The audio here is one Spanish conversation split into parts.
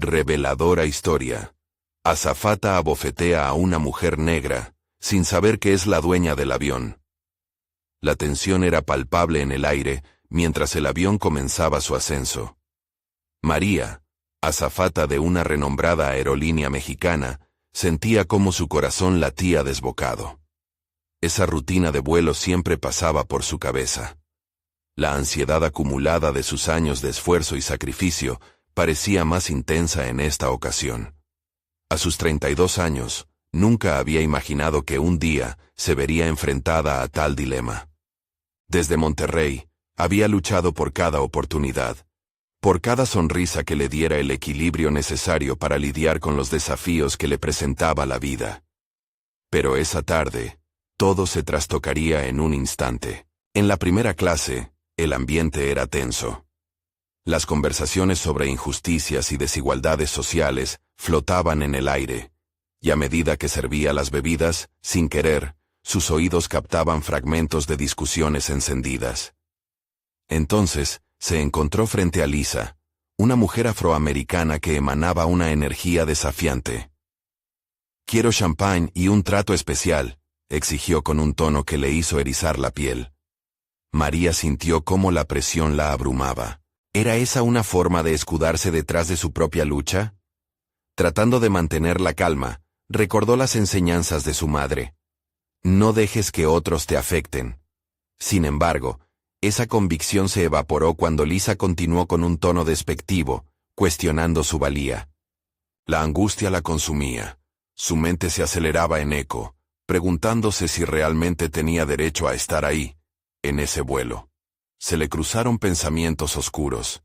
Reveladora historia. Azafata abofetea a una mujer negra, sin saber que es la dueña del avión. La tensión era palpable en el aire, mientras el avión comenzaba su ascenso. María, azafata de una renombrada aerolínea mexicana, sentía cómo su corazón latía desbocado. Esa rutina de vuelo siempre pasaba por su cabeza. La ansiedad acumulada de sus años de esfuerzo y sacrificio parecía más intensa en esta ocasión. A sus 32 años, nunca había imaginado que un día se vería enfrentada a tal dilema. Desde Monterrey, había luchado por cada oportunidad, por cada sonrisa que le diera el equilibrio necesario para lidiar con los desafíos que le presentaba la vida. Pero esa tarde, todo se trastocaría en un instante. En la primera clase, el ambiente era tenso. Las conversaciones sobre injusticias y desigualdades sociales flotaban en el aire, y a medida que servía las bebidas, sin querer, sus oídos captaban fragmentos de discusiones encendidas. Entonces, se encontró frente a Lisa, una mujer afroamericana que emanaba una energía desafiante. «Quiero champán y un trato especial», exigió con un tono que le hizo erizar la piel. María sintió cómo la presión la abrumaba. ¿Era esa una forma de escudarse detrás de su propia lucha? Tratando de mantener la calma, recordó las enseñanzas de su madre. No dejes que otros te afecten. Sin embargo, esa convicción se evaporó cuando Lisa continuó con un tono despectivo, cuestionando su valía. La angustia la consumía. Su mente se aceleraba en eco, preguntándose si realmente tenía derecho a estar ahí, en ese vuelo. Se le cruzaron pensamientos oscuros.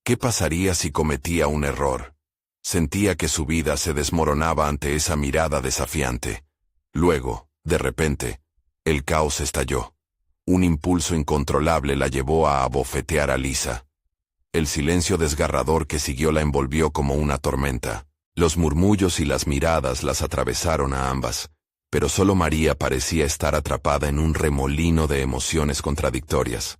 ¿Qué pasaría si cometía un error? Sentía que su vida se desmoronaba ante esa mirada desafiante. Luego, de repente, el caos estalló. Un impulso incontrolable la llevó a abofetear a Lisa. El silencio desgarrador que siguió la envolvió como una tormenta. Los murmullos y las miradas las atravesaron a ambas, pero solo María parecía estar atrapada en un remolino de emociones contradictorias.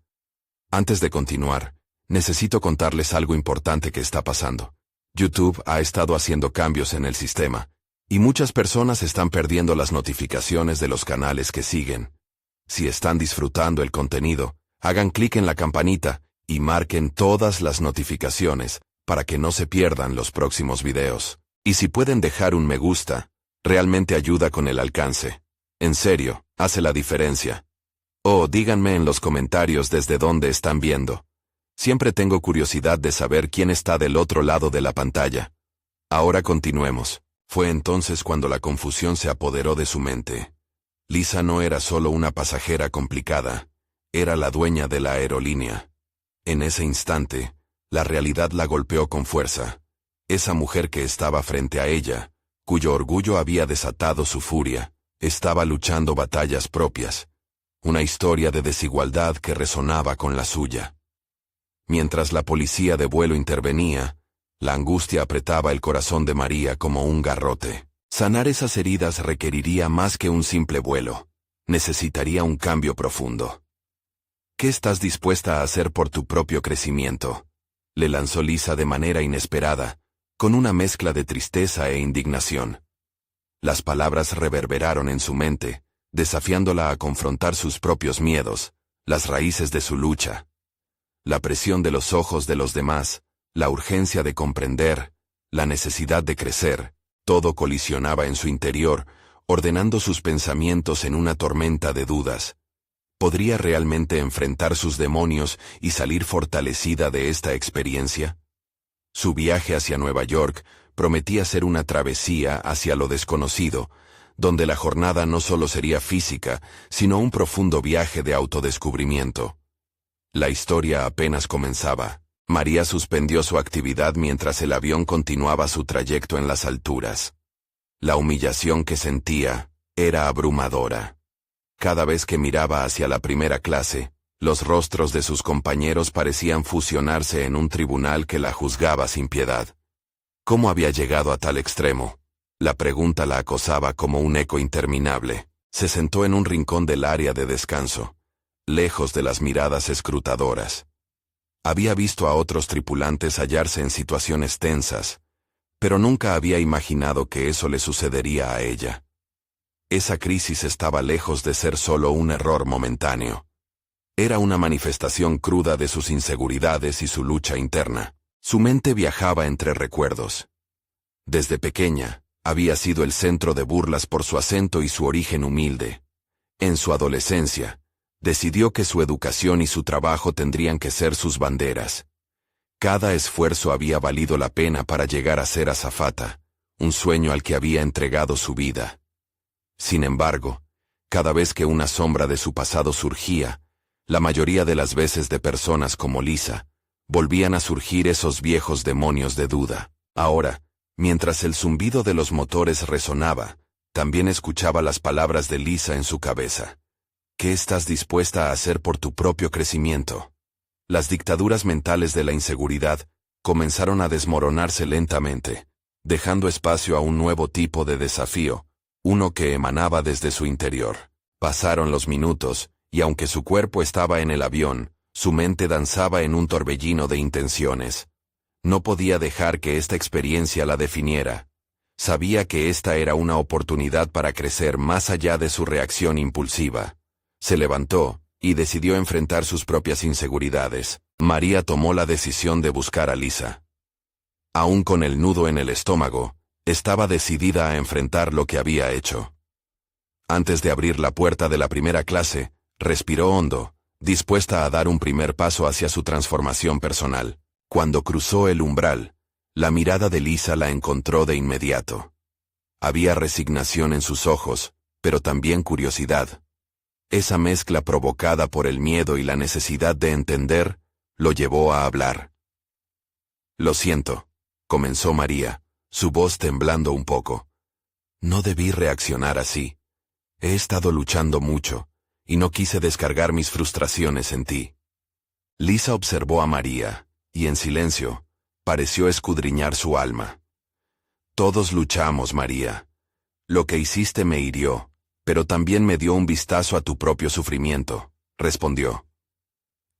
Antes de continuar, necesito contarles algo importante que está pasando. YouTube ha estado haciendo cambios en el sistema, y muchas personas están perdiendo las notificaciones de los canales que siguen. Si están disfrutando el contenido, hagan clic en la campanita y marquen todas las notificaciones para que no se pierdan los próximos videos. Y si pueden dejar un me gusta, realmente ayuda con el alcance. En serio, hace la diferencia. O díganme en los comentarios desde dónde están viendo. Siempre tengo curiosidad de saber quién está del otro lado de la pantalla. Ahora continuemos. Fue entonces cuando la confusión se apoderó de su mente. Lisa no era solo una pasajera complicada, era la dueña de la aerolínea. En ese instante, la realidad la golpeó con fuerza. Esa mujer que estaba frente a ella, cuyo orgullo había desatado su furia, estaba luchando batallas propias. Una historia de desigualdad que resonaba con la suya. Mientras la policía de vuelo intervenía, la angustia apretaba el corazón de María como un garrote. Sanar esas heridas requeriría más que un simple vuelo. Necesitaría un cambio profundo. ¿Qué estás dispuesta a hacer por tu propio crecimiento?, le lanzó Lisa de manera inesperada, con una mezcla de tristeza e indignación. Las palabras reverberaron en su mente, desafiándola a confrontar sus propios miedos, las raíces de su lucha. La presión de los ojos de los demás, la urgencia de comprender, la necesidad de crecer, todo colisionaba en su interior, ordenando sus pensamientos en una tormenta de dudas. ¿Podría realmente enfrentar sus demonios y salir fortalecida de esta experiencia? Su viaje hacia Nueva York prometía ser una travesía hacia lo desconocido, donde la jornada no solo sería física, sino un profundo viaje de autodescubrimiento. La historia apenas comenzaba. María suspendió su actividad mientras el avión continuaba su trayecto en las alturas. La humillación que sentía era abrumadora. Cada vez que miraba hacia la primera clase, los rostros de sus compañeros parecían fusionarse en un tribunal que la juzgaba sin piedad. ¿Cómo había llegado a tal extremo? La pregunta la acosaba como un eco interminable. Se sentó en un rincón del área de descanso, lejos de las miradas escrutadoras. Había visto a otros tripulantes hallarse en situaciones tensas, pero nunca había imaginado que eso le sucedería a ella. Esa crisis estaba lejos de ser solo un error momentáneo. Era una manifestación cruda de sus inseguridades y su lucha interna. Su mente viajaba entre recuerdos. Desde pequeña, había sido el centro de burlas por su acento y su origen humilde. En su adolescencia, decidió que su educación y su trabajo tendrían que ser sus banderas. Cada esfuerzo había valido la pena para llegar a ser azafata, un sueño al que había entregado su vida. Sin embargo, cada vez que una sombra de su pasado surgía, la mayoría de las veces de personas como Lisa, volvían a surgir esos viejos demonios de duda. Ahora, mientras el zumbido de los motores resonaba, también escuchaba las palabras de Lisa en su cabeza. ¿Qué estás dispuesta a hacer por tu propio crecimiento? Las dictaduras mentales de la inseguridad comenzaron a desmoronarse lentamente, dejando espacio a un nuevo tipo de desafío, uno que emanaba desde su interior. Pasaron los minutos, y aunque su cuerpo estaba en el avión, su mente danzaba en un torbellino de intenciones. No podía dejar que esta experiencia la definiera. Sabía que esta era una oportunidad para crecer más allá de su reacción impulsiva. Se levantó, y decidió enfrentar sus propias inseguridades. María tomó la decisión de buscar a Lisa. Aún con el nudo en el estómago, estaba decidida a enfrentar lo que había hecho. Antes de abrir la puerta de la primera clase, respiró hondo, dispuesta a dar un primer paso hacia su transformación personal. Cuando cruzó el umbral, la mirada de Lisa la encontró de inmediato. Había resignación en sus ojos, pero también curiosidad. Esa mezcla provocada por el miedo y la necesidad de entender, lo llevó a hablar. «Lo siento», comenzó María, su voz temblando un poco. «No debí reaccionar así. He estado luchando mucho, y no quise descargar mis frustraciones en ti». Lisa observó a María, y en silencio, pareció escudriñar su alma. «Todos luchamos, María. Lo que hiciste me hirió, pero también me dio un vistazo a tu propio sufrimiento», respondió.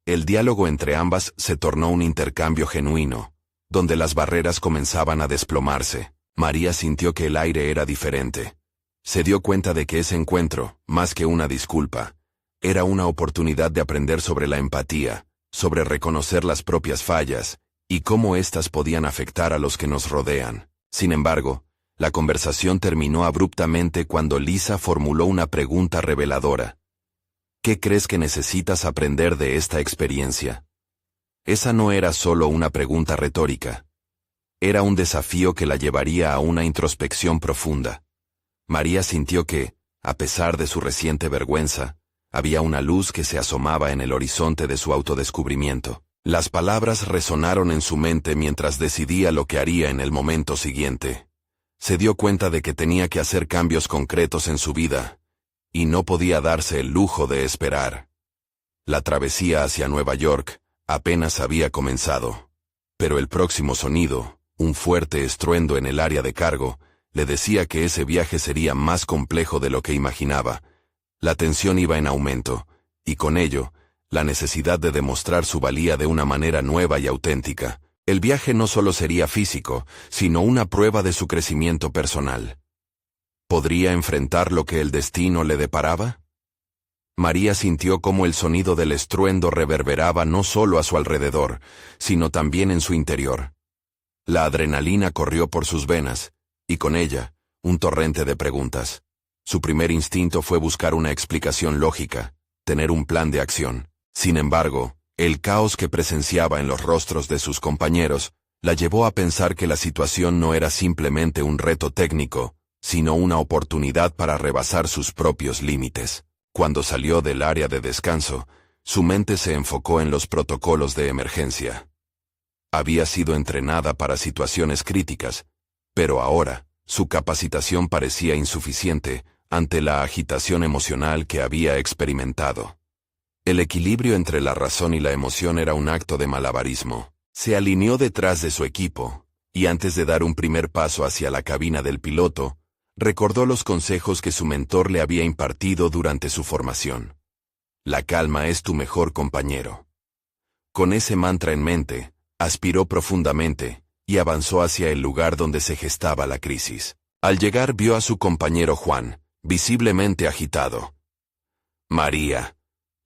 El diálogo entre ambas se tornó un intercambio genuino, donde las barreras comenzaban a desplomarse. María sintió que el aire era diferente. Se dio cuenta de que ese encuentro, más que una disculpa, era una oportunidad de aprender sobre la empatía, sobre reconocer las propias fallas, y cómo éstas podían afectar a los que nos rodean. Sin embargo, la conversación terminó abruptamente cuando Lisa formuló una pregunta reveladora. ¿Qué crees que necesitas aprender de esta experiencia? Esa no era solo una pregunta retórica. Era un desafío que la llevaría a una introspección profunda. María sintió que, a pesar de su reciente vergüenza, había una luz que se asomaba en el horizonte de su autodescubrimiento. Las palabras resonaron en su mente mientras decidía lo que haría en el momento siguiente. Se dio cuenta de que tenía que hacer cambios concretos en su vida, y no podía darse el lujo de esperar. La travesía hacia Nueva York apenas había comenzado, pero el próximo sonido, un fuerte estruendo en el área de cargo, le decía que ese viaje sería más complejo de lo que imaginaba. La tensión iba en aumento, y con ello, la necesidad de demostrar su valía de una manera nueva y auténtica. El viaje no solo sería físico, sino una prueba de su crecimiento personal. ¿Podría enfrentar lo que el destino le deparaba? María sintió cómo el sonido del estruendo reverberaba no solo a su alrededor, sino también en su interior. La adrenalina corrió por sus venas, y con ella, un torrente de preguntas. Su primer instinto fue buscar una explicación lógica, tener un plan de acción. Sin embargo, el caos que presenciaba en los rostros de sus compañeros la llevó a pensar que la situación no era simplemente un reto técnico, sino una oportunidad para rebasar sus propios límites. Cuando salió del área de descanso, su mente se enfocó en los protocolos de emergencia. Había sido entrenada para situaciones críticas, pero ahora, su capacitación parecía insuficiente ante la agitación emocional que había experimentado. El equilibrio entre la razón y la emoción era un acto de malabarismo. Se alineó detrás de su equipo, y antes de dar un primer paso hacia la cabina del piloto, recordó los consejos que su mentor le había impartido durante su formación. La calma es tu mejor compañero. Con ese mantra en mente, aspiró profundamente, y avanzó hacia el lugar donde se gestaba la crisis. Al llegar vio a su compañero Juan, visiblemente agitado. «María,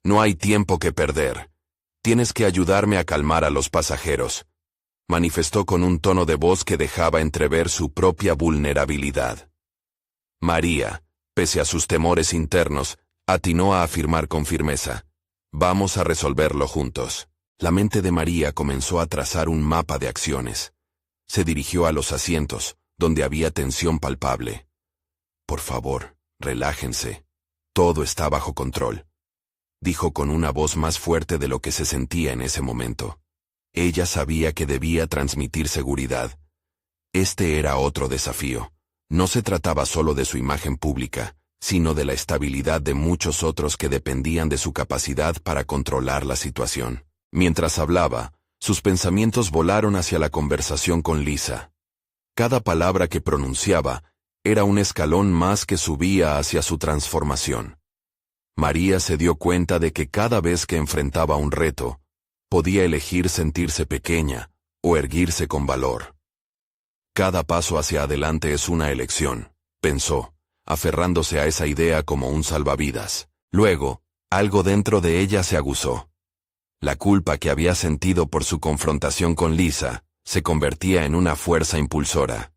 no hay tiempo que perder. Tienes que ayudarme a calmar a los pasajeros», manifestó con un tono de voz que dejaba entrever su propia vulnerabilidad. María, pese a sus temores internos, atinó a afirmar con firmeza: «Vamos a resolverlo juntos». La mente de María comenzó a trazar un mapa de acciones. Se dirigió a los asientos, donde había tensión palpable. «Por favor, relájense. Todo está bajo control», dijo con una voz más fuerte de lo que se sentía en ese momento. Ella sabía que debía transmitir seguridad. Este era otro desafío. No se trataba solo de su imagen pública, sino de la estabilidad de muchos otros que dependían de su capacidad para controlar la situación. Mientras hablaba, sus pensamientos volaron hacia la conversación con Lisa. Cada palabra que pronunciaba era un escalón más que subía hacia su transformación. María se dio cuenta de que cada vez que enfrentaba un reto, podía elegir sentirse pequeña o erguirse con valor. «Cada paso hacia adelante es una elección», pensó, aferrándose a esa idea como un salvavidas. Luego, algo dentro de ella se aguzó. La culpa que había sentido por su confrontación con Lisa se convertía en una fuerza impulsora.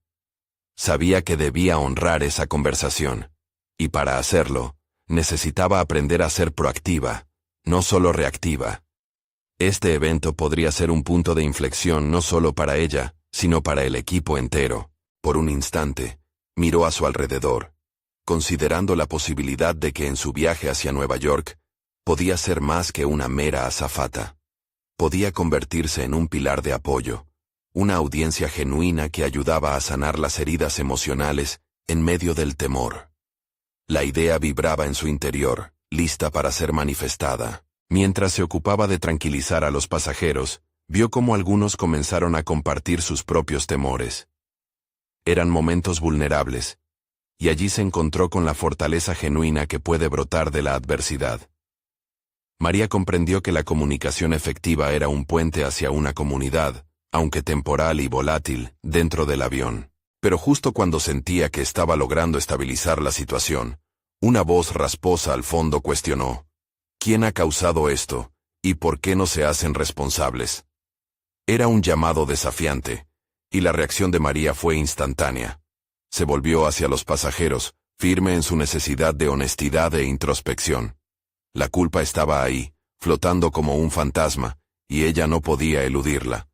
Sabía que debía honrar esa conversación, y para hacerlo, necesitaba aprender a ser proactiva, no solo reactiva. Este evento podría ser un punto de inflexión no solo para ella, sino para el equipo entero. Por un instante, miró a su alrededor, considerando la posibilidad de que en su viaje hacia Nueva York, podía ser más que una mera azafata. Podía convertirse en un pilar de apoyo, una audiencia genuina que ayudaba a sanar las heridas emocionales en medio del temor. La idea vibraba en su interior, lista para ser manifestada. Mientras se ocupaba de tranquilizar a los pasajeros, vio cómo algunos comenzaron a compartir sus propios temores. Eran momentos vulnerables, y allí se encontró con la fortaleza genuina que puede brotar de la adversidad. María comprendió que la comunicación efectiva era un puente hacia una comunidad, aunque temporal y volátil, dentro del avión. Pero justo cuando sentía que estaba logrando estabilizar la situación, una voz rasposa al fondo cuestionó: «¿Quién ha causado esto? ¿Y por qué no se hacen responsables?». Era un llamado desafiante, y la reacción de María fue instantánea. Se volvió hacia los pasajeros, firme en su necesidad de honestidad e introspección. La culpa estaba ahí, flotando como un fantasma, y ella no podía eludirla.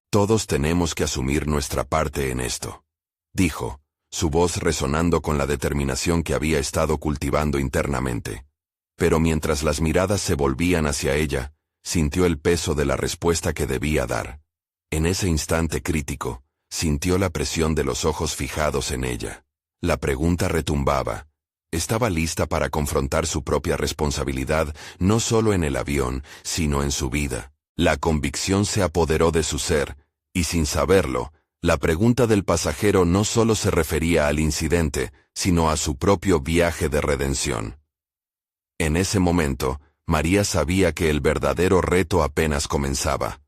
«Todos tenemos que asumir nuestra parte en esto», dijo, su voz resonando con la determinación que había estado cultivando internamente. Pero mientras las miradas se volvían hacia ella, sintió el peso de la respuesta que debía dar. En ese instante crítico, sintió la presión de los ojos fijados en ella. La pregunta retumbaba. Estaba lista para confrontar su propia responsabilidad, no solo en el avión, sino en su vida. La convicción se apoderó de su ser, y sin saberlo, la pregunta del pasajero no solo se refería al incidente, sino a su propio viaje de redención. En ese momento, María sabía que el verdadero reto apenas comenzaba.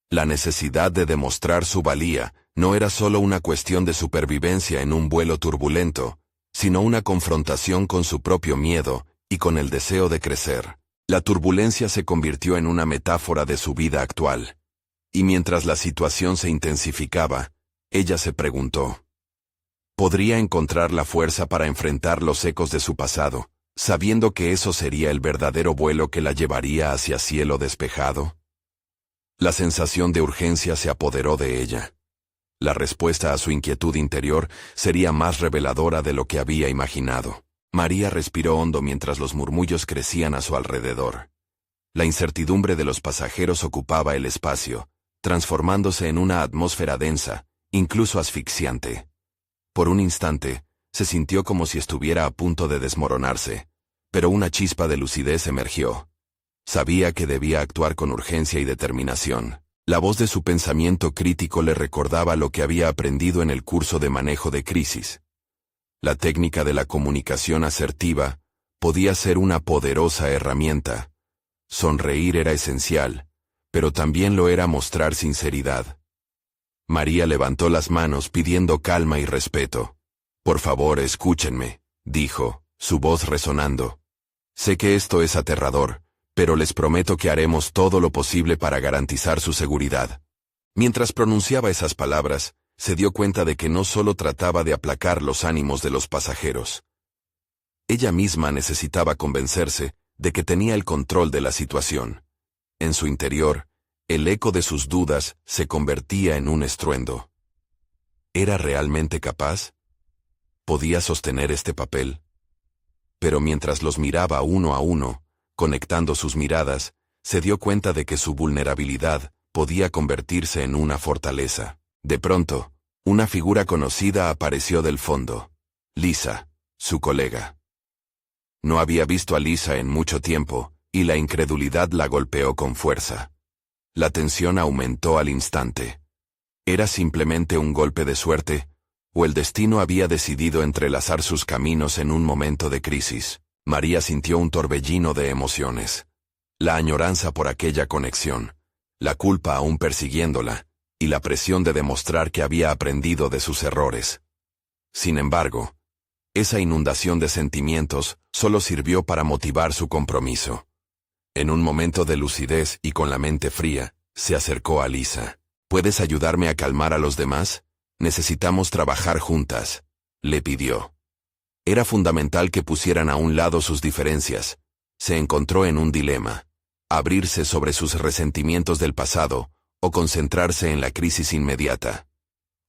La necesidad de demostrar su valía no era solo una cuestión de supervivencia en un vuelo turbulento, sino una confrontación con su propio miedo y con el deseo de crecer. La turbulencia se convirtió en una metáfora de su vida actual. Y mientras la situación se intensificaba, ella se preguntó: ¿podría encontrar la fuerza para enfrentar los ecos de su pasado, sabiendo que eso sería el verdadero vuelo que la llevaría hacia cielo despejado? La sensación de urgencia se apoderó de ella. La respuesta a su inquietud interior sería más reveladora de lo que había imaginado. María respiró hondo mientras los murmullos crecían a su alrededor. La incertidumbre de los pasajeros ocupaba el espacio, transformándose en una atmósfera densa, incluso asfixiante. Por un instante, se sintió como si estuviera a punto de desmoronarse, pero una chispa de lucidez emergió. Sabía que debía actuar con urgencia y determinación. La voz de su pensamiento crítico le recordaba lo que había aprendido en el curso de manejo de crisis. La técnica de la comunicación asertiva podía ser una poderosa herramienta. Sonreír era esencial, pero también lo era mostrar sinceridad. María levantó las manos pidiendo calma y respeto. Por favor, escúchenme, dijo, su voz resonando. Sé que esto es aterrador, pero les prometo que haremos todo lo posible para garantizar su seguridad. Mientras pronunciaba esas palabras, se dio cuenta de que no solo trataba de aplacar los ánimos de los pasajeros. Ella misma necesitaba convencerse de que tenía el control de la situación. En su interior, el eco de sus dudas se convertía en un estruendo. ¿Era realmente capaz? ¿Podía sostener este papel? Pero mientras los miraba uno a uno, conectando sus miradas, se dio cuenta de que su vulnerabilidad podía convertirse en una fortaleza. De pronto, una figura conocida apareció del fondo. Lisa, su colega. No había visto a Lisa en mucho tiempo, y la incredulidad la golpeó con fuerza. La tensión aumentó al instante. ¿Era simplemente un golpe de suerte, o el destino había decidido entrelazar sus caminos en un momento de crisis? María sintió un torbellino de emociones. La añoranza por aquella conexión, la culpa aún persiguiéndola, y la presión de demostrar que había aprendido de sus errores. Sin embargo, esa inundación de sentimientos solo sirvió para motivar su compromiso. En un momento de lucidez y con la mente fría, se acercó a Lisa. ¿Puedes ayudarme a calmar a los demás? Necesitamos trabajar juntas, le pidió. Era fundamental que pusieran a un lado sus diferencias. Se encontró en un dilema: abrirse sobre sus resentimientos del pasado, o concentrarse en la crisis inmediata.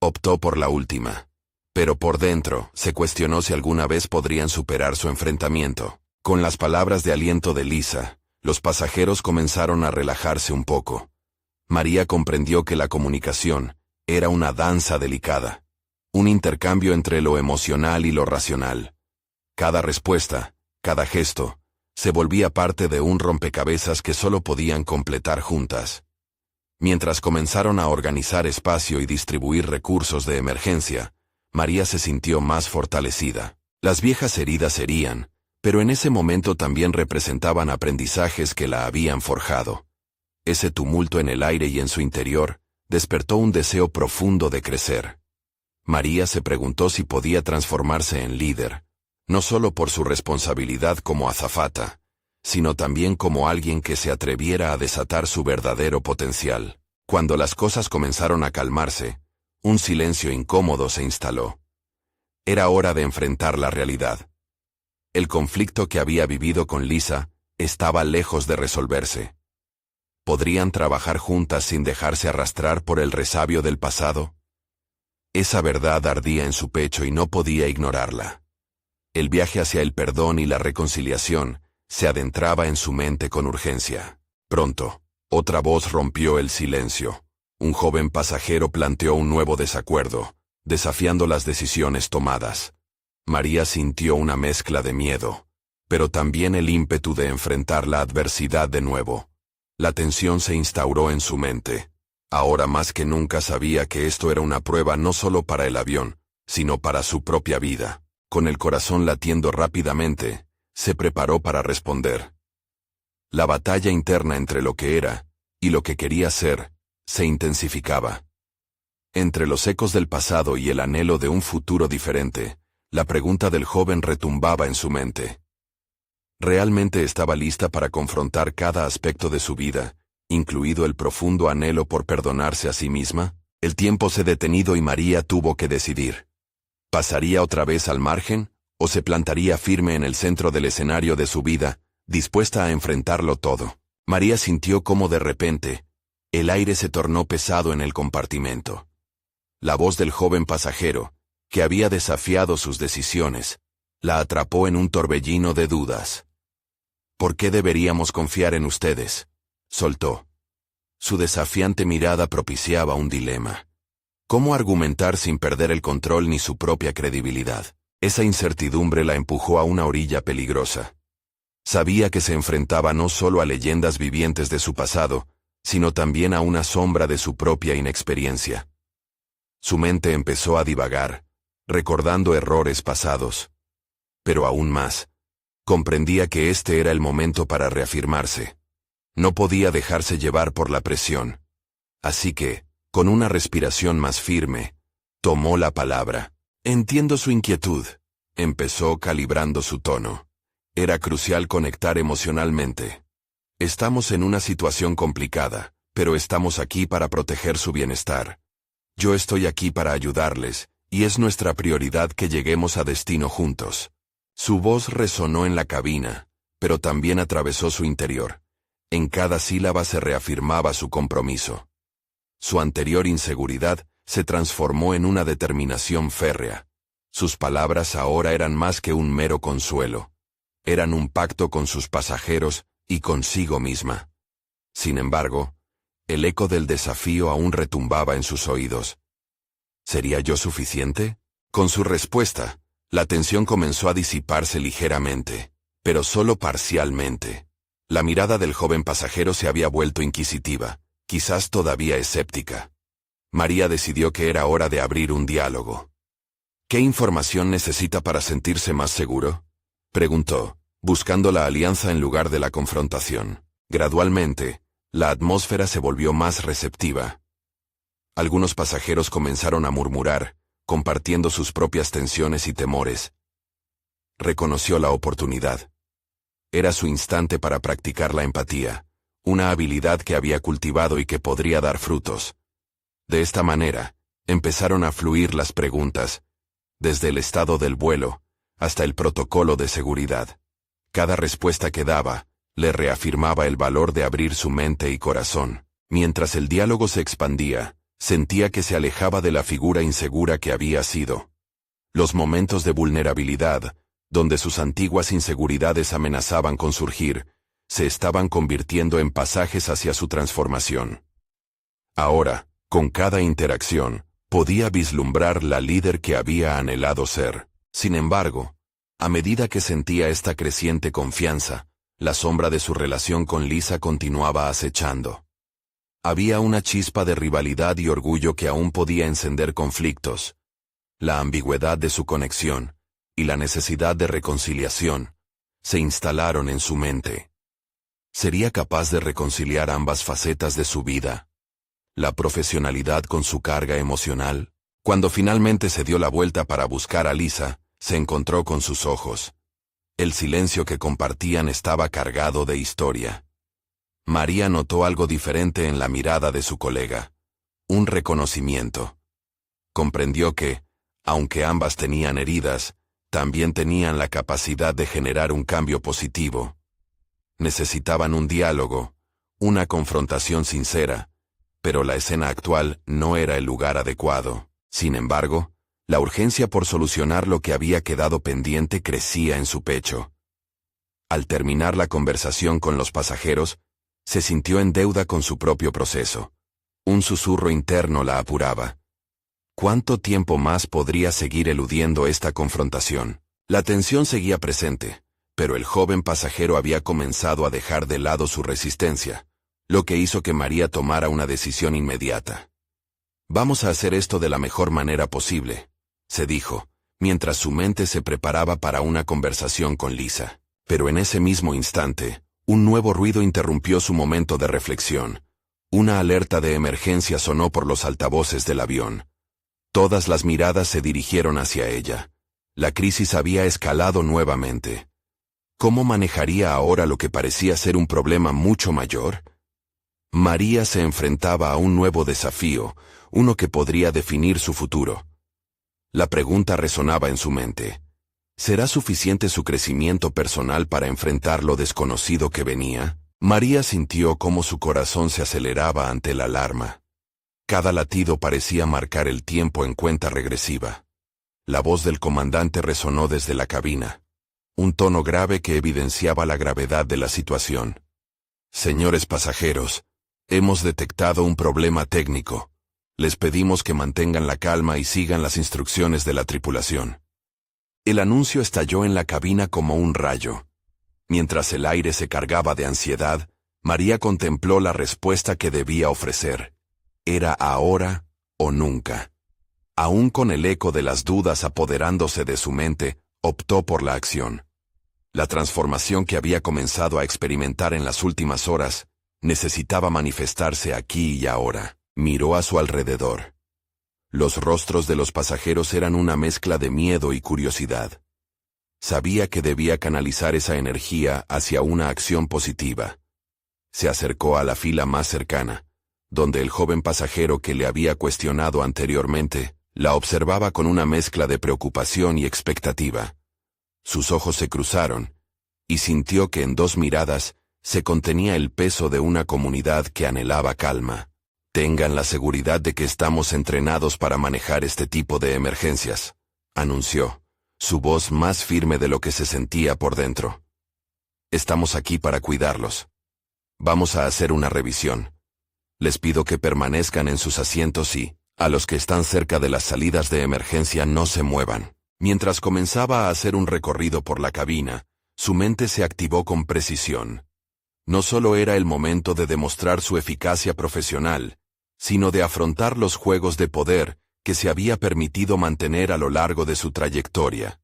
Optó por la última. Pero por dentro, se cuestionó si alguna vez podrían superar su enfrentamiento. Con las palabras de aliento de Lisa, los pasajeros comenzaron a relajarse un poco. María comprendió que la comunicación era una danza delicada, un intercambio entre lo emocional y lo racional. Cada respuesta, cada gesto, se volvía parte de un rompecabezas que solo podían completar juntas. Mientras comenzaron a organizar espacio y distribuir recursos de emergencia, María se sintió más fortalecida. Las viejas heridas herían, pero en ese momento también representaban aprendizajes que la habían forjado. Ese tumulto en el aire y en su interior despertó un deseo profundo de crecer. María se preguntó si podía transformarse en líder, no solo por su responsabilidad como azafata, sino también como alguien que se atreviera a desatar su verdadero potencial. Cuando las cosas comenzaron a calmarse, un silencio incómodo se instaló. Era hora de enfrentar la realidad. El conflicto que había vivido con Lisa estaba lejos de resolverse. ¿Podrían trabajar juntas sin dejarse arrastrar por el resabio del pasado? Esa verdad ardía en su pecho y no podía ignorarla. El viaje hacia el perdón y la reconciliación se adentraba en su mente con urgencia. Pronto, otra voz rompió el silencio. Un joven pasajero planteó un nuevo desacuerdo, desafiando las decisiones tomadas. María sintió una mezcla de miedo, pero también el ímpetu de enfrentar la adversidad de nuevo. La tensión se instauró en su mente. Ahora más que nunca sabía que esto era una prueba no solo para el avión, sino para su propia vida. Con el corazón latiendo rápidamente, se preparó para responder. La batalla interna entre lo que era y lo que quería ser se intensificaba. Entre los ecos del pasado y el anhelo de un futuro diferente, la pregunta del joven retumbaba en su mente. ¿Realmente estaba lista para confrontar cada aspecto de su vida, incluido el profundo anhelo por perdonarse a sí misma? El tiempo se detenido y María tuvo que decidir. ¿Pasaría otra vez al margen, o se plantaría firme en el centro del escenario de su vida, dispuesta a enfrentarlo todo? María sintió cómo de repente, el aire se tornó pesado en el compartimento. La voz del joven pasajero, que había desafiado sus decisiones, la atrapó en un torbellino de dudas. ¿Por qué deberíamos confiar en ustedes?, soltó. Su desafiante mirada propiciaba un dilema. ¿Cómo argumentar sin perder el control ni su propia credibilidad? Esa incertidumbre la empujó a una orilla peligrosa. Sabía que se enfrentaba no solo a leyendas vivientes de su pasado, sino también a una sombra de su propia inexperiencia. Su mente empezó a divagar, recordando errores pasados. Pero aún más, comprendía que este era el momento para reafirmarse. No podía dejarse llevar por la presión. Así que, Con una respiración más firme, tomó la palabra. Entiendo su inquietud. Empezó calibrando su tono. Era crucial conectar emocionalmente. Estamos en una situación complicada, pero estamos aquí para proteger su bienestar. Yo estoy aquí para ayudarles, y es nuestra prioridad que lleguemos a destino juntos. Su voz resonó en la cabina, pero también atravesó su interior. En cada sílaba se reafirmaba su compromiso. Su anterior inseguridad se transformó en una determinación férrea. Sus palabras ahora eran más que un mero consuelo. Eran un pacto con sus pasajeros y consigo misma. Sin embargo, el eco del desafío aún retumbaba en sus oídos. ¿Sería yo suficiente? Con su respuesta, la tensión comenzó a disiparse ligeramente, pero solo parcialmente. La mirada del joven pasajero se había vuelto inquisitiva, quizás todavía escéptica. María decidió que era hora de abrir un diálogo. ¿Qué información necesita para sentirse más seguro?, preguntó, buscando la alianza en lugar de la confrontación. Gradualmente, la atmósfera se volvió más receptiva. Algunos pasajeros comenzaron a murmurar, compartiendo sus propias tensiones y temores. Reconoció la oportunidad. Era su instante para practicar la empatía, una habilidad que había cultivado y que podría dar frutos. De esta manera, empezaron a fluir las preguntas, desde el estado del vuelo hasta el protocolo de seguridad. Cada respuesta que daba le reafirmaba el valor de abrir su mente y corazón. Mientras el diálogo se expandía, sentía que se alejaba de la figura insegura que había sido. Los momentos de vulnerabilidad, donde sus antiguas inseguridades amenazaban con surgir, se estaban convirtiendo en pasajes hacia su transformación. Ahora, con cada interacción, podía vislumbrar la líder que había anhelado ser. Sin embargo, a medida que sentía esta creciente confianza, la sombra de su relación con Lisa continuaba acechando. Había una chispa de rivalidad y orgullo que aún podía encender conflictos. La ambigüedad de su conexión y la necesidad de reconciliación se instalaron en su mente. ¿Sería capaz de reconciliar ambas facetas de su vida? La profesionalidad con su carga emocional. Cuando finalmente se dio la vuelta para buscar a Lisa, se encontró con sus ojos. El silencio que compartían estaba cargado de historia. María notó algo diferente en la mirada de su colega. Un reconocimiento. Comprendió que, aunque ambas tenían heridas, también tenían la capacidad de generar un cambio positivo. Necesitaban un diálogo, una confrontación sincera, pero la escena actual no era el lugar adecuado. Sin embargo, la urgencia por solucionar lo que había quedado pendiente crecía en su pecho. Al terminar la conversación con los pasajeros, se sintió en deuda con su propio proceso. Un susurro interno la apuraba. ¿Cuánto tiempo más podría seguir eludiendo esta confrontación? La tensión seguía presente, pero el joven pasajero había comenzado a dejar de lado su resistencia, lo que hizo que María tomara una decisión inmediata. «Vamos a hacer esto de la mejor manera posible», se dijo, mientras su mente se preparaba para una conversación con Lisa. Pero en ese mismo instante, un nuevo ruido interrumpió su momento de reflexión. Una alerta de emergencia sonó por los altavoces del avión. Todas las miradas se dirigieron hacia ella. La crisis había escalado nuevamente. ¿Cómo manejaría ahora lo que parecía ser un problema mucho mayor? María se enfrentaba a un nuevo desafío, uno que podría definir su futuro. La pregunta resonaba en su mente. ¿Será suficiente su crecimiento personal para enfrentar lo desconocido que venía? María sintió cómo su corazón se aceleraba ante la alarma. Cada latido parecía marcar el tiempo en cuenta regresiva. La voz del comandante resonó desde la cabina. Un tono grave que evidenciaba la gravedad de la situación. «Señores pasajeros, hemos detectado un problema técnico. Les pedimos que mantengan la calma y sigan las instrucciones de la tripulación». El anuncio estalló en la cabina como un rayo. Mientras el aire se cargaba de ansiedad, María contempló la respuesta que debía ofrecer. Era ahora o nunca. Aún con el eco de las dudas apoderándose de su mente, optó por la acción. La transformación que había comenzado a experimentar en las últimas horas necesitaba manifestarse aquí y ahora. Miró a su alrededor. Los rostros de los pasajeros eran una mezcla de miedo y curiosidad. Sabía que debía canalizar esa energía hacia una acción positiva. Se acercó a la fila más cercana, donde el joven pasajero que le había cuestionado anteriormente, la observaba con una mezcla de preocupación y expectativa. Sus ojos se cruzaron, y sintió que en 2 miradas se contenía el peso de una comunidad que anhelaba calma. Tengan la seguridad de que estamos entrenados para manejar este tipo de emergencias, anunció, su voz más firme de lo que se sentía por dentro. Estamos aquí para cuidarlos. Vamos a hacer una revisión. Les pido que permanezcan en sus asientos y, a los que están cerca de las salidas de emergencia, no se muevan. Mientras comenzaba a hacer un recorrido por la cabina, su mente se activó con precisión. No solo era el momento de demostrar su eficacia profesional, sino de afrontar los juegos de poder que se había permitido mantener a lo largo de su trayectoria.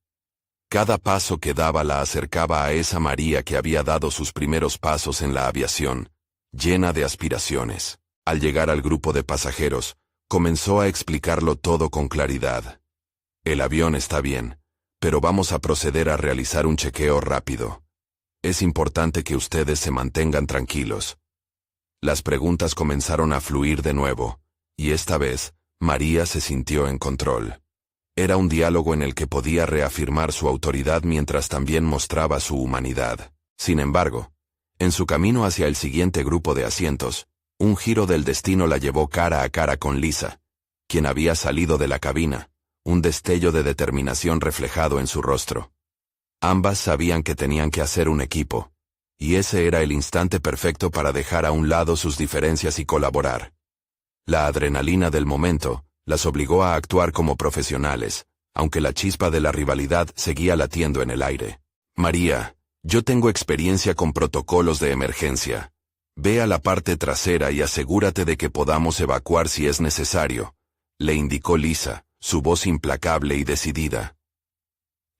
Cada paso que daba la acercaba a esa María que había dado sus primeros pasos en la aviación, llena de aspiraciones. Al llegar al grupo de pasajeros, comenzó a explicarlo todo con claridad. El avión está bien, pero vamos a proceder a realizar un chequeo rápido. Es importante que ustedes se mantengan tranquilos. Las preguntas comenzaron a fluir de nuevo, y esta vez, María se sintió en control. Era un diálogo en el que podía reafirmar su autoridad mientras también mostraba su humanidad. Sin embargo, en su camino hacia el siguiente grupo de asientos, un giro del destino la llevó cara a cara con Lisa, quien había salido de la cabina, un destello de determinación reflejado en su rostro. Ambas sabían que tenían que hacer un equipo, y ese era el instante perfecto para dejar a un lado sus diferencias y colaborar. La adrenalina del momento las obligó a actuar como profesionales, aunque la chispa de la rivalidad seguía latiendo en el aire. María, yo tengo experiencia con protocolos de emergencia. Ve a la parte trasera y asegúrate de que podamos evacuar si es necesario, le indicó Lisa, su voz implacable y decidida.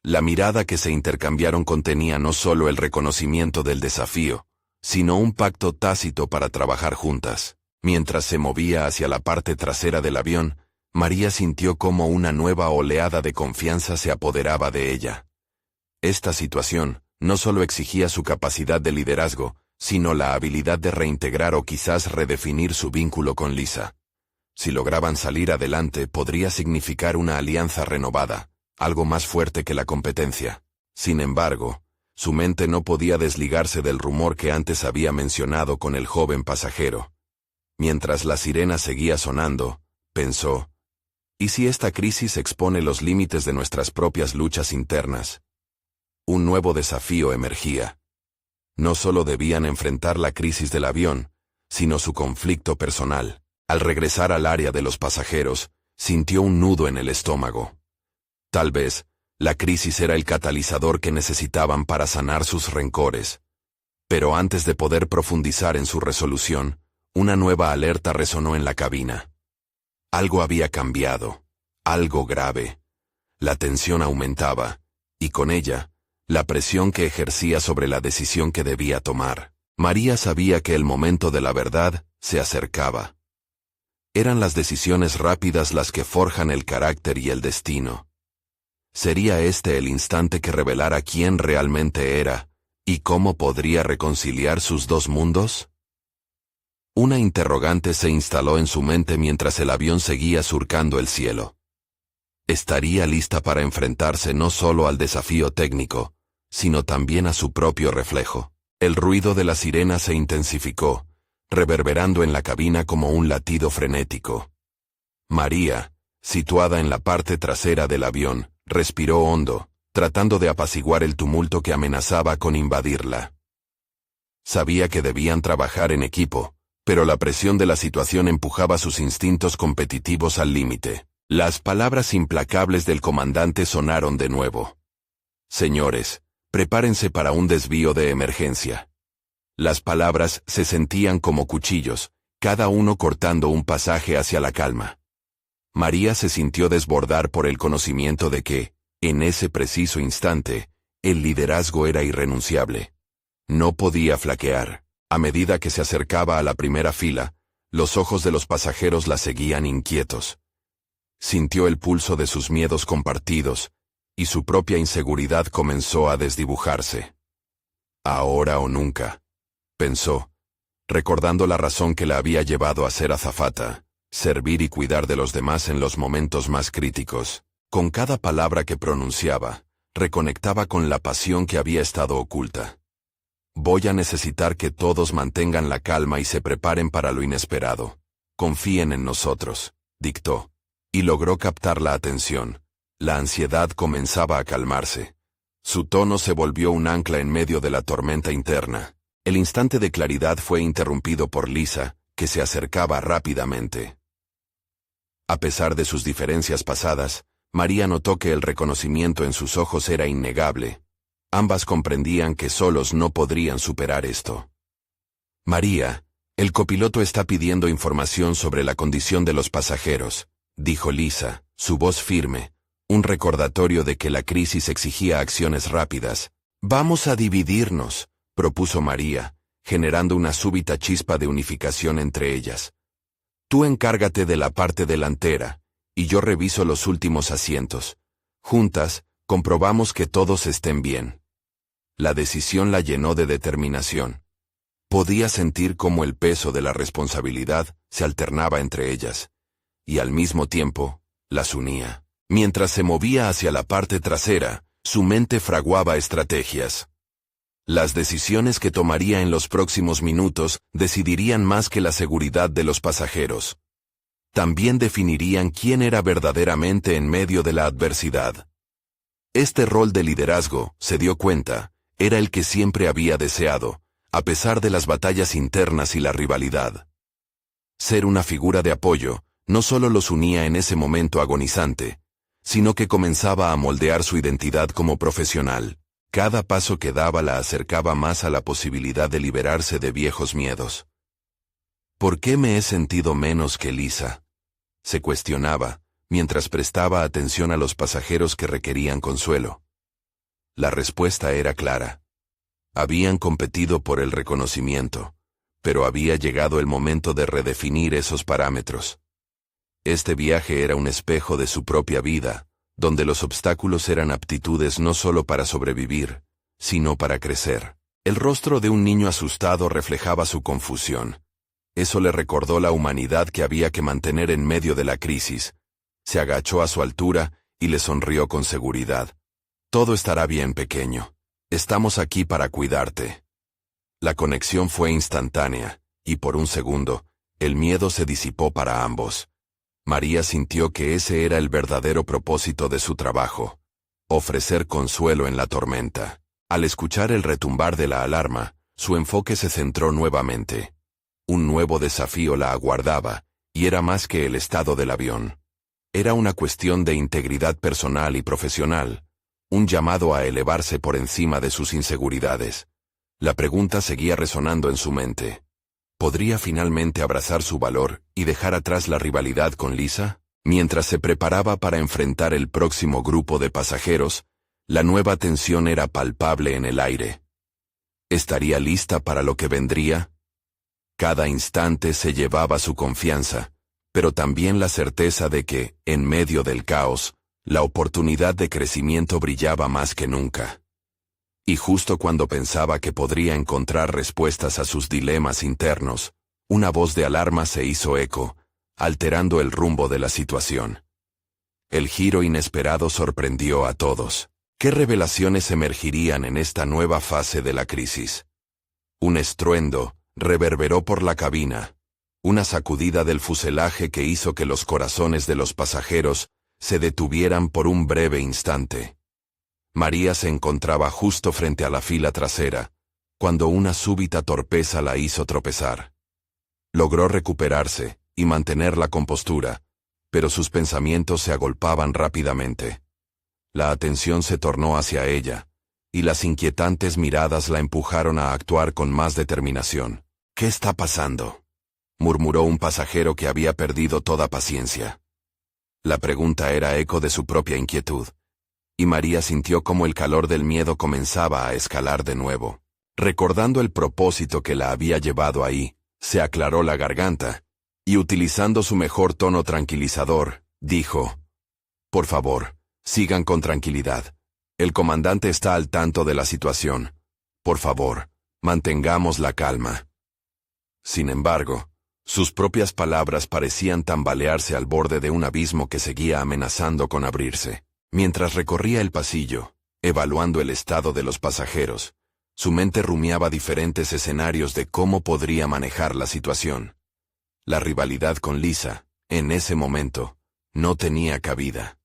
La mirada que se intercambiaron contenía no solo el reconocimiento del desafío, sino un pacto tácito para trabajar juntas. Mientras se movía hacia la parte trasera del avión, María sintió cómo una nueva oleada de confianza se apoderaba de ella. Esta situación no solo exigía su capacidad de liderazgo, sino la habilidad de reintegrar o quizás redefinir su vínculo con Lisa. Si lograban salir adelante, podría significar una alianza renovada, algo más fuerte que la competencia. Sin embargo, su mente no podía desligarse del rumor que antes había mencionado con el joven pasajero. Mientras la sirena seguía sonando, pensó, ¿y si esta crisis expone los límites de nuestras propias luchas internas? Un nuevo desafío emergía. No solo debían enfrentar la crisis del avión, sino su conflicto personal. Al regresar al área de los pasajeros, sintió un nudo en el estómago. Tal vez, la crisis era el catalizador que necesitaban para sanar sus rencores. Pero antes de poder profundizar en su resolución, una nueva alerta resonó en la cabina. Algo había cambiado, algo grave. La tensión aumentaba, y con ella, la presión que ejercía sobre la decisión que debía tomar. María sabía que el momento de la verdad se acercaba. Eran las decisiones rápidas las que forjan el carácter y el destino. ¿Sería este el instante que revelara quién realmente era, y cómo podría reconciliar sus dos mundos? Una interrogante se instaló en su mente mientras el avión seguía surcando el cielo. Estaría lista para enfrentarse no solo al desafío técnico, sino también a su propio reflejo. El ruido de la sirena se intensificó, reverberando en la cabina como un latido frenético. María, situada en la parte trasera del avión, respiró hondo, tratando de apaciguar el tumulto que amenazaba con invadirla. Sabía que debían trabajar en equipo, pero la presión de la situación empujaba sus instintos competitivos al límite. Las palabras implacables del comandante sonaron de nuevo. Señores, prepárense para un desvío de emergencia. Las palabras se sentían como cuchillos, cada uno cortando un pasaje hacia la calma. María se sintió desbordar por el conocimiento de que, en ese preciso instante, el liderazgo era irrenunciable. No podía flaquear. A medida que se acercaba a la primera fila, Los ojos de los pasajeros la seguían inquietos. Sintió el pulso de sus miedos compartidos, y su propia inseguridad comenzó a desdibujarse. Ahora o nunca, pensó, recordando la razón que la había llevado a ser azafata, servir y cuidar de los demás en los momentos más críticos. Con cada palabra que pronunciaba, reconectaba con la pasión que había estado oculta. Voy a necesitar que todos mantengan la calma y se preparen para lo inesperado. Confíen en nosotros, dictó, y logró captar la atención. La ansiedad comenzaba a calmarse. Su tono se volvió un ancla en medio de la tormenta interna. El instante de claridad fue interrumpido por Lisa, que se acercaba rápidamente. A pesar de sus diferencias pasadas, María notó que el reconocimiento en sus ojos era innegable. Ambas comprendían que solos no podrían superar esto. María, el copiloto está pidiendo información sobre la condición de los pasajeros, dijo Lisa, su voz firme, un recordatorio de que la crisis exigía acciones rápidas. Vamos a dividirnos, propuso María, generando una súbita chispa de unificación entre ellas. Tú encárgate de la parte delantera, y yo reviso los últimos asientos. Juntas, comprobamos que todos estén bien. La decisión la llenó de determinación. Podía sentir cómo el peso de la responsabilidad se alternaba entre ellas, y al mismo tiempo, las unía. Mientras se movía hacia la parte trasera, su mente fraguaba estrategias. Las decisiones que tomaría en los próximos minutos decidirían más que la seguridad de los pasajeros. También definirían quién era verdaderamente en medio de la adversidad. Este rol de liderazgo, se dio cuenta, era el que siempre había deseado, a pesar de las batallas internas y la rivalidad. Ser una figura de apoyo no solo los unía en ese momento agonizante, sino que comenzaba a moldear su identidad como profesional. Cada paso que daba la acercaba más a la posibilidad de liberarse de viejos miedos. ¿Por qué me he sentido menos que Lisa?, se cuestionaba, mientras prestaba atención a los pasajeros que requerían consuelo. La respuesta era clara. Habían competido por el reconocimiento, pero había llegado el momento de redefinir esos parámetros. Este viaje era un espejo de su propia vida, donde los obstáculos eran aptitudes no solo para sobrevivir, sino para crecer. El rostro de un niño asustado reflejaba su confusión. Eso le recordó la humanidad que había que mantener en medio de la crisis. Se agachó a su altura y le sonrió con seguridad. Todo estará bien, pequeño. Estamos aquí para cuidarte. La conexión fue instantánea, y por un segundo, el miedo se disipó para ambos. María sintió que ese era el verdadero propósito de su trabajo: ofrecer consuelo en la tormenta. Al escuchar el retumbar de la alarma, su enfoque se centró nuevamente. Un nuevo desafío la aguardaba, y era más que el estado del avión. Era una cuestión de integridad personal y profesional, un llamado a elevarse por encima de sus inseguridades. La pregunta seguía resonando en su mente. ¿Podría finalmente abrazar su valor y dejar atrás la rivalidad con Lisa? Mientras se preparaba para enfrentar el próximo grupo de pasajeros, la nueva tensión era palpable en el aire. ¿Estaría lista para lo que vendría? Cada instante se llevaba su confianza, pero también la certeza de que, en medio del caos, la oportunidad de crecimiento brillaba más que nunca. Y justo cuando pensaba que podría encontrar respuestas a sus dilemas internos, una voz de alarma se hizo eco, alterando el rumbo de la situación. El giro inesperado sorprendió a todos. ¿Qué revelaciones emergirían en esta nueva fase de la crisis? Un estruendo reverberó por la cabina, una sacudida del fuselaje que hizo que los corazones de los pasajeros se detuvieran por un breve instante. María se encontraba justo frente a la fila trasera, cuando una súbita torpeza la hizo tropezar. Logró recuperarse y mantener la compostura, pero sus pensamientos se agolpaban rápidamente. La atención se tornó hacia ella, y las inquietantes miradas la empujaron a actuar con más determinación. «¿Qué está pasando?», murmuró un pasajero que había perdido toda paciencia. La pregunta era eco de su propia inquietud, y María sintió cómo el calor del miedo comenzaba a escalar de nuevo. Recordando el propósito que la había llevado ahí, se aclaró la garganta, y utilizando su mejor tono tranquilizador, dijo: «Por favor, sigan con tranquilidad. El comandante está al tanto de la situación. Por favor, mantengamos la calma». Sin embargo, sus propias palabras parecían tambalearse al borde de un abismo que seguía amenazando con abrirse. Mientras recorría el pasillo, evaluando el estado de los pasajeros, su mente rumiaba diferentes escenarios de cómo podría manejar la situación. La rivalidad con Lisa, en ese momento, no tenía cabida.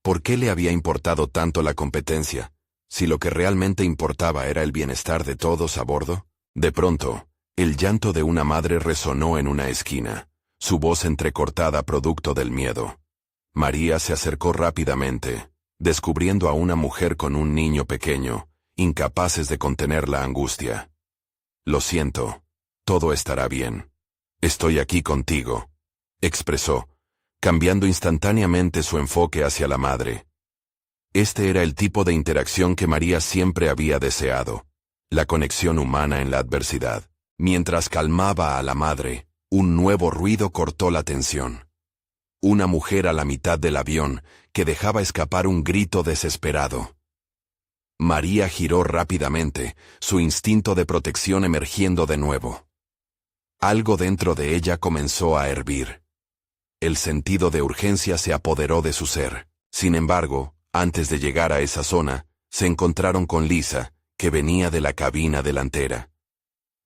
¿Por qué le había importado tanto la competencia, si lo que realmente importaba era el bienestar de todos a bordo? De pronto, el llanto de una madre resonó en una esquina, su voz entrecortada producto del miedo. María se acercó rápidamente, descubriendo a una mujer con un niño pequeño, incapaces de contener la angustia. «Lo siento, todo estará bien. Estoy aquí contigo», expresó, cambiando instantáneamente su enfoque hacia la madre. Este era el tipo de interacción que María siempre había deseado, la conexión humana en la adversidad. Mientras calmaba a la madre, un nuevo ruido cortó la tensión. Una mujer a la mitad del avión, que dejaba escapar un grito desesperado. María giró rápidamente, su instinto de protección emergiendo de nuevo. Algo dentro de ella comenzó a hervir. El sentido de urgencia se apoderó de su ser. Sin embargo, antes de llegar a esa zona, se encontraron con Lisa, que venía de la cabina delantera.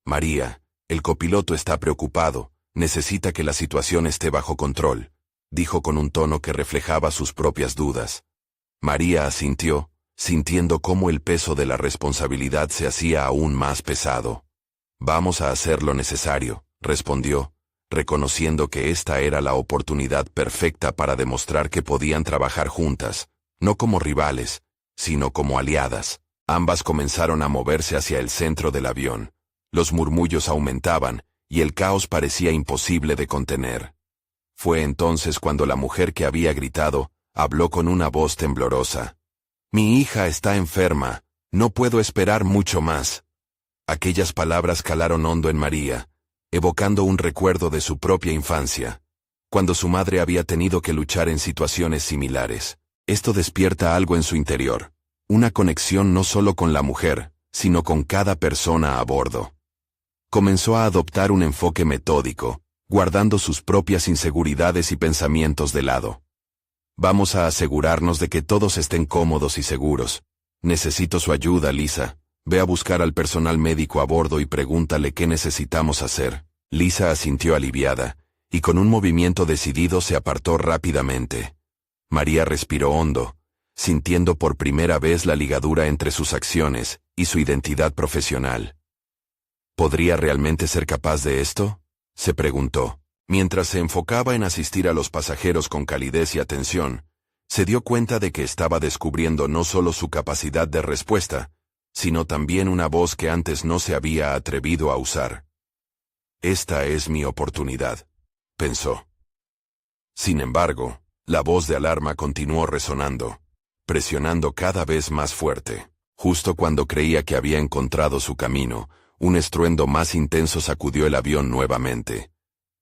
«María, el copiloto está preocupado, necesita que la situación esté bajo control», dijo con un tono que reflejaba sus propias dudas. María asintió, sintiendo cómo el peso de la responsabilidad se hacía aún más pesado. «Vamos a hacer lo necesario», respondió, reconociendo que esta era la oportunidad perfecta para demostrar que podían trabajar juntas, no como rivales, sino como aliadas. Ambas comenzaron a moverse hacia el centro del avión. Los murmullos aumentaban, y el caos parecía imposible de contener. Fue entonces cuando la mujer que había gritado, habló con una voz temblorosa. «Mi hija está enferma, no puedo esperar mucho más». Aquellas palabras calaron hondo en María, evocando un recuerdo de su propia infancia, cuando su madre había tenido que luchar en situaciones similares. Esto despierta algo en su interior, una conexión no solo con la mujer, sino con cada persona a bordo. Comenzó a adoptar un enfoque metódico, guardando sus propias inseguridades y pensamientos de lado. «Vamos a asegurarnos de que todos estén cómodos y seguros. Necesito su ayuda, Lisa. Ve a buscar al personal médico a bordo y pregúntale qué necesitamos hacer». Lisa asintió aliviada, y con un movimiento decidido se apartó rápidamente. María respiró hondo, sintiendo por primera vez la ligadura entre sus acciones y su identidad profesional. ¿Podría realmente ser capaz de esto?, se preguntó. Mientras se enfocaba en asistir a los pasajeros con calidez y atención, se dio cuenta de que estaba descubriendo no solo su capacidad de respuesta, sino también una voz que antes no se había atrevido a usar. «Esta es mi oportunidad», pensó. Sin embargo, la voz de alarma continuó resonando, presionando cada vez más fuerte. Justo cuando creía que había encontrado su camino, un estruendo más intenso sacudió el avión nuevamente.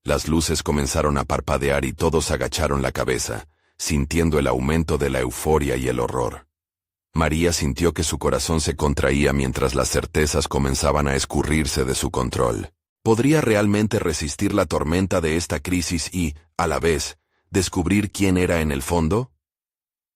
Las luces comenzaron a parpadear y todos agacharon la cabeza, sintiendo el aumento de la euforia y el horror. María sintió que su corazón se contraía mientras las certezas comenzaban a escurrirse de su control. ¿Podría realmente resistir la tormenta de esta crisis y, a la vez, descubrir quién era en el fondo?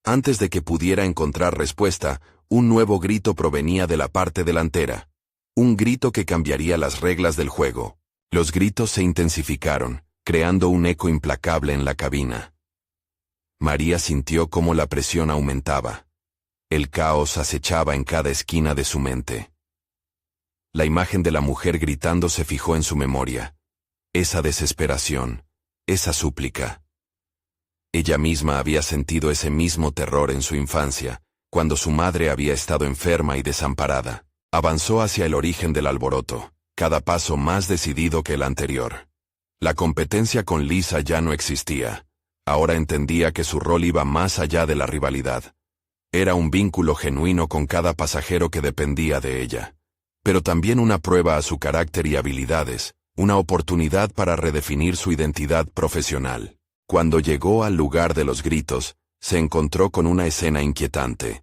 Antes de que pudiera encontrar respuesta, un nuevo grito provenía de la parte delantera. Un grito que cambiaría las reglas del juego. Los gritos se intensificaron, creando un eco implacable en la cabina. María sintió cómo la presión aumentaba. El caos acechaba en cada esquina de su mente. La imagen de la mujer gritando se fijó en su memoria. Esa desesperación, esa súplica. Ella misma había sentido ese mismo terror en su infancia, cuando su madre había estado enferma y desamparada. Avanzó hacia el origen del alboroto, cada paso más decidido que el anterior. La competencia con Lisa ya no existía. Ahora entendía que su rol iba más allá de la rivalidad. Era un vínculo genuino con cada pasajero que dependía de ella, pero también una prueba a su carácter y habilidades, una oportunidad para redefinir su identidad profesional. Cuando llegó al lugar de los gritos, se encontró con una escena inquietante.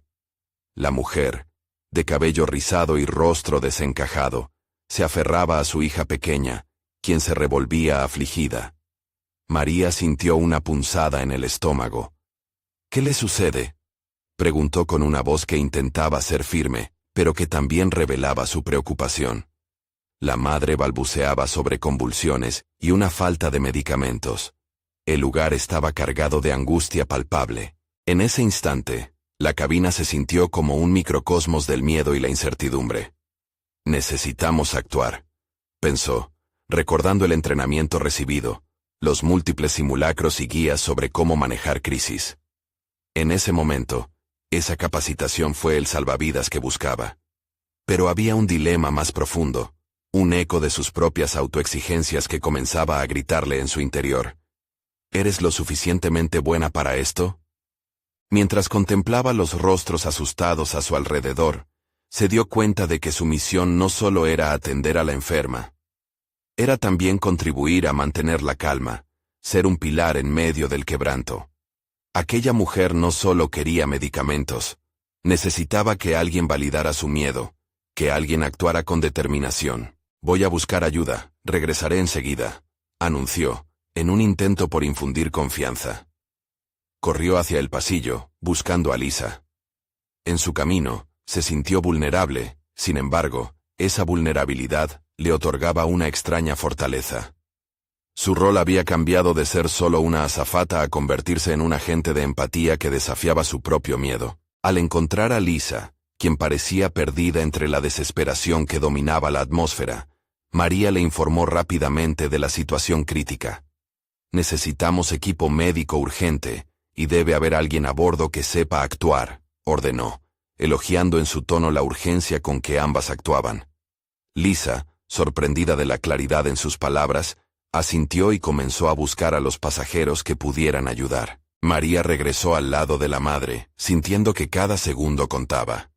La mujer, de cabello rizado y rostro desencajado, se aferraba a su hija pequeña, quien se revolvía afligida. María sintió una punzada en el estómago. «¿Qué le sucede?», preguntó con una voz que intentaba ser firme, pero que también revelaba su preocupación. La madre balbuceaba sobre convulsiones y una falta de medicamentos. El lugar estaba cargado de angustia palpable. En ese instante, la cabina se sintió como un microcosmos del miedo y la incertidumbre. «Necesitamos actuar», pensó, recordando el entrenamiento recibido, los múltiples simulacros y guías sobre cómo manejar crisis. En ese momento, esa capacitación fue el salvavidas que buscaba. Pero había un dilema más profundo, un eco de sus propias autoexigencias que comenzaba a gritarle en su interior. ¿Eres lo suficientemente buena para esto? Mientras contemplaba los rostros asustados a su alrededor, se dio cuenta de que su misión no solo era atender a la enferma. Era también contribuir a mantener la calma, ser un pilar en medio del quebranto. Aquella mujer no solo quería medicamentos, necesitaba que alguien validara su miedo, que alguien actuara con determinación. «Voy a buscar ayuda, regresaré enseguida», anunció, en un intento por infundir confianza. Corrió hacia el pasillo, buscando a Lisa. En su camino, se sintió vulnerable, sin embargo, esa vulnerabilidad le otorgaba una extraña fortaleza. Su rol había cambiado de ser solo una azafata a convertirse en un agente de empatía que desafiaba su propio miedo. Al encontrar a Lisa, quien parecía perdida entre la desesperación que dominaba la atmósfera, María le informó rápidamente de la situación crítica. «Necesitamos equipo médico urgente, y debe haber alguien a bordo que sepa actuar», ordenó, elogiando en su tono la urgencia con que ambas actuaban. Lisa, sorprendida de la claridad en sus palabras, asintió y comenzó a buscar a los pasajeros que pudieran ayudar. María regresó al lado de la madre, sintiendo que cada segundo contaba.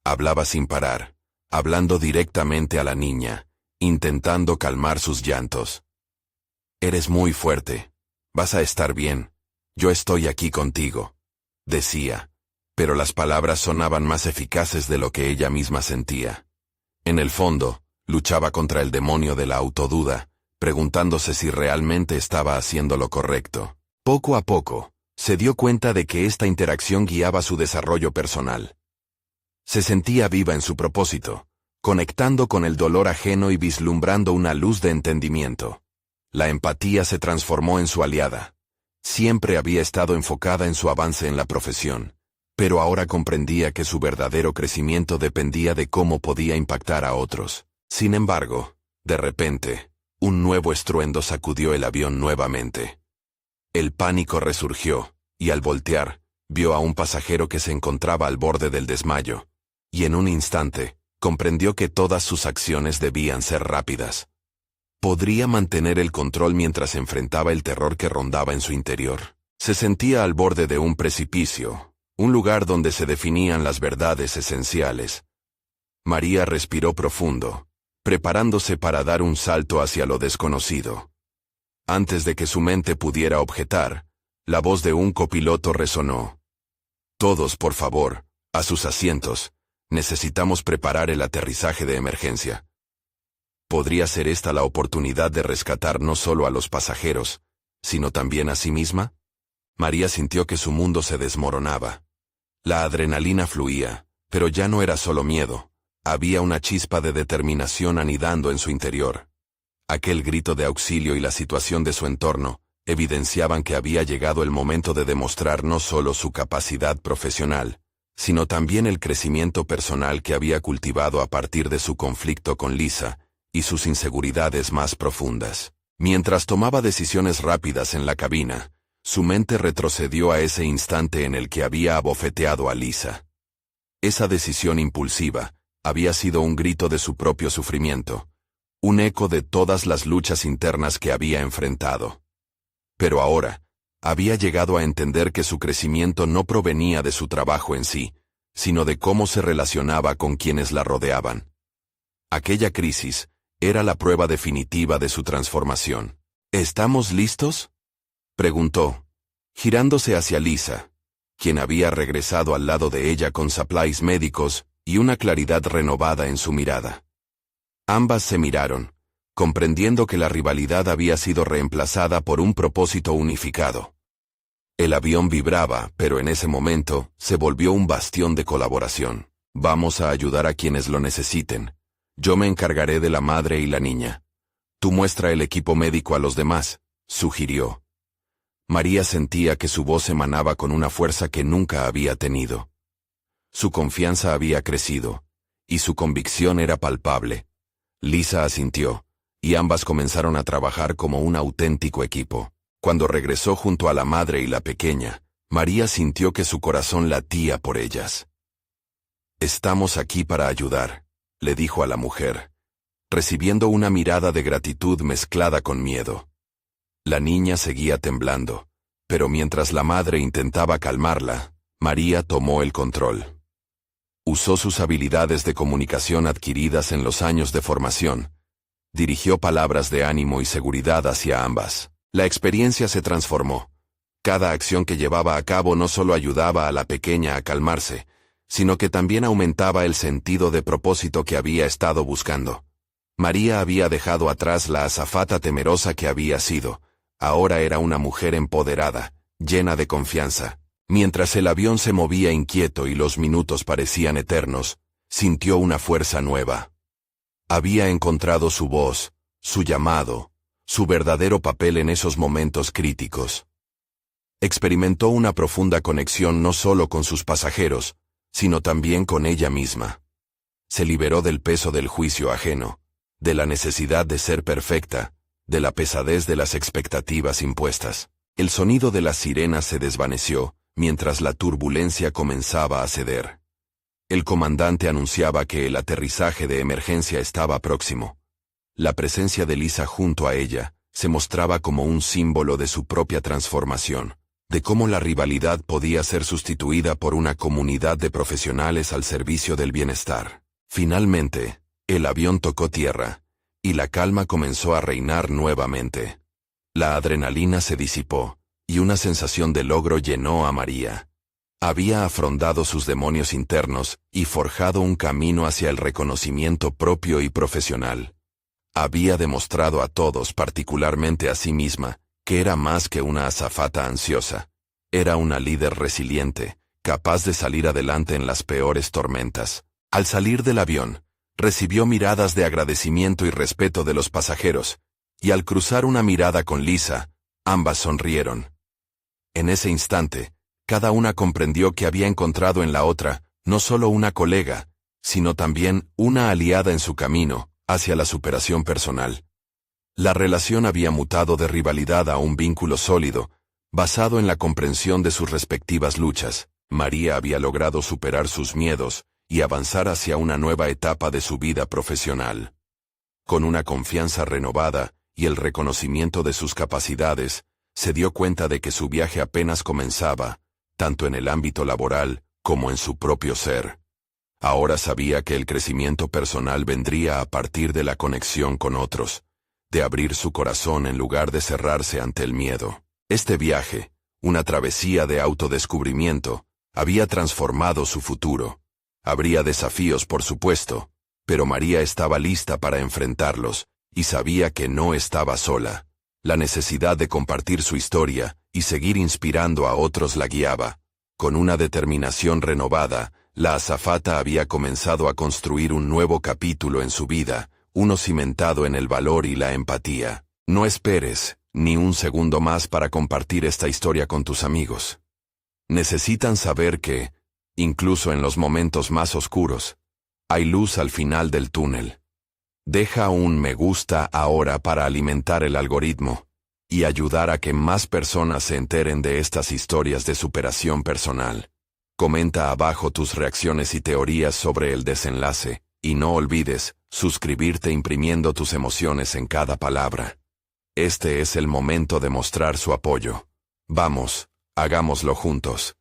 Hablaba sin parar, hablando directamente a la niña, intentando calmar sus llantos. «Eres muy fuerte. Vas a estar bien. Yo estoy aquí contigo», decía, pero las palabras sonaban más eficaces de lo que ella misma sentía. En el fondo, luchaba contra el demonio de la autoduda, preguntándose si realmente estaba haciendo lo correcto. Poco a poco, se dio cuenta de que esta interacción guiaba su desarrollo personal. Se sentía viva en su propósito, conectando con el dolor ajeno y vislumbrando una luz de entendimiento. La empatía se transformó en su aliada. Siempre había estado enfocada en su avance en la profesión, pero ahora comprendía que su verdadero crecimiento dependía de cómo podía impactar a otros. Sin embargo, de repente, un nuevo estruendo sacudió el avión nuevamente. El pánico resurgió, y al voltear, vio a un pasajero que se encontraba al borde del desmayo, y en un instante, comprendió que todas sus acciones debían ser rápidas. ¿Podría mantener el control mientras enfrentaba el terror que rondaba en su interior? Se sentía al borde de un precipicio, un lugar donde se definían las verdades esenciales. María respiró profundo, preparándose para dar un salto hacia lo desconocido. Antes de que su mente pudiera objetar, la voz de un copiloto resonó. «Todos, por favor, a sus asientos. Necesitamos preparar el aterrizaje de emergencia». ¿Podría ser esta la oportunidad de rescatar no solo a los pasajeros, sino también a sí misma? María sintió que su mundo se desmoronaba. La adrenalina fluía, pero ya no era solo miedo. Había una chispa de determinación anidando en su interior. Aquel grito de auxilio y la situación de su entorno evidenciaban que había llegado el momento de demostrar no solo su capacidad profesional, sino también el crecimiento personal que había cultivado a partir de su conflicto con Lisa y sus inseguridades más profundas. Mientras tomaba decisiones rápidas en la cabina, su mente retrocedió a ese instante en el que había abofeteado a Lisa. Esa decisión impulsiva había sido un grito de su propio sufrimiento, un eco de todas las luchas internas que había enfrentado. Pero ahora, había llegado a entender que su crecimiento no provenía de su trabajo en sí, sino de cómo se relacionaba con quienes la rodeaban. Aquella crisis Era la prueba definitiva de su transformación. ¿Estamos listos?, preguntó, girándose hacia Lisa, quien había regresado al lado de ella con supplies médicos y una claridad renovada en su mirada. Ambas se miraron, comprendiendo que la rivalidad había sido reemplazada por un propósito unificado. El avión vibraba, pero en ese momento se volvió un bastión de colaboración. Vamos a ayudar a quienes lo necesiten. Yo me encargaré de la madre y la niña. Tú muestra el equipo médico a los demás, sugirió. María sentía que su voz emanaba con una fuerza que nunca había tenido. Su confianza había crecido, y su convicción era palpable. Lisa asintió, y ambas comenzaron a trabajar como un auténtico equipo. Cuando regresó junto a la madre y la pequeña, María sintió que su corazón latía por ellas. «Estamos aquí para ayudar», le dijo a la mujer, recibiendo una mirada de gratitud mezclada con miedo. La niña seguía temblando, pero mientras la madre intentaba calmarla, María tomó el control. Usó sus habilidades de comunicación adquiridas en los años de formación. Dirigió palabras de ánimo y seguridad hacia ambas. La experiencia se transformó. Cada acción que llevaba a cabo no solo ayudaba a la pequeña a calmarse, sino que también aumentaba el sentido de propósito que había estado buscando. María había dejado atrás la azafata temerosa que había sido. Ahora era una mujer empoderada, llena de confianza. Mientras el avión se movía inquieto y los minutos parecían eternos, sintió una fuerza nueva. Había encontrado su voz, su llamado, su verdadero papel en esos momentos críticos. Experimentó una profunda conexión no solo con sus pasajeros, sino también con ella misma. Se liberó del peso del juicio ajeno, de la necesidad de ser perfecta, de la pesadez de las expectativas impuestas. El sonido de las sirenas se desvaneció, mientras la turbulencia comenzaba a ceder. El comandante anunciaba que el aterrizaje de emergencia estaba próximo. La presencia de Lisa junto a ella se mostraba como un símbolo de su propia transformación, de cómo la rivalidad podía ser sustituida por una comunidad de profesionales al servicio del bienestar. Finalmente, el avión tocó tierra, y la calma comenzó a reinar nuevamente. La adrenalina se disipó, y una sensación de logro llenó a María. Había afrontado sus demonios internos y forjado un camino hacia el reconocimiento propio y profesional. Había demostrado a todos, particularmente a sí misma, que era más que una azafata ansiosa. Era una líder resiliente, capaz de salir adelante en las peores tormentas. Al salir del avión, recibió miradas de agradecimiento y respeto de los pasajeros, y al cruzar una mirada con Lisa, ambas sonrieron. En ese instante, cada una comprendió que había encontrado en la otra, no solo una colega, sino también una aliada en su camino hacia la superación personal. La relación había mutado de rivalidad a un vínculo sólido, basado en la comprensión de sus respectivas luchas. María había logrado superar sus miedos y avanzar hacia una nueva etapa de su vida profesional. Con una confianza renovada y el reconocimiento de sus capacidades, se dio cuenta de que su viaje apenas comenzaba, tanto en el ámbito laboral como en su propio ser. Ahora sabía que el crecimiento personal vendría a partir de la conexión con otros, de abrir su corazón en lugar de cerrarse ante el miedo. Este viaje, una travesía de autodescubrimiento, había transformado su futuro. Habría desafíos, por supuesto, pero María estaba lista para enfrentarlos, y sabía que no estaba sola. La necesidad de compartir su historia y seguir inspirando a otros la guiaba. Con una determinación renovada, la azafata había comenzado a construir un nuevo capítulo en su vida, uno cimentado en el valor y la empatía. No esperes ni un segundo más para compartir esta historia con tus amigos. Necesitan saber que, incluso en los momentos más oscuros, hay luz al final del túnel. Deja un me gusta ahora para alimentar el algoritmo y ayudar a que más personas se enteren de estas historias de superación personal. Comenta abajo tus reacciones y teorías sobre el desenlace, y no olvides suscribirte imprimiendo tus emociones en cada palabra. Este es el momento de mostrar su apoyo. Vamos, hagámoslo juntos.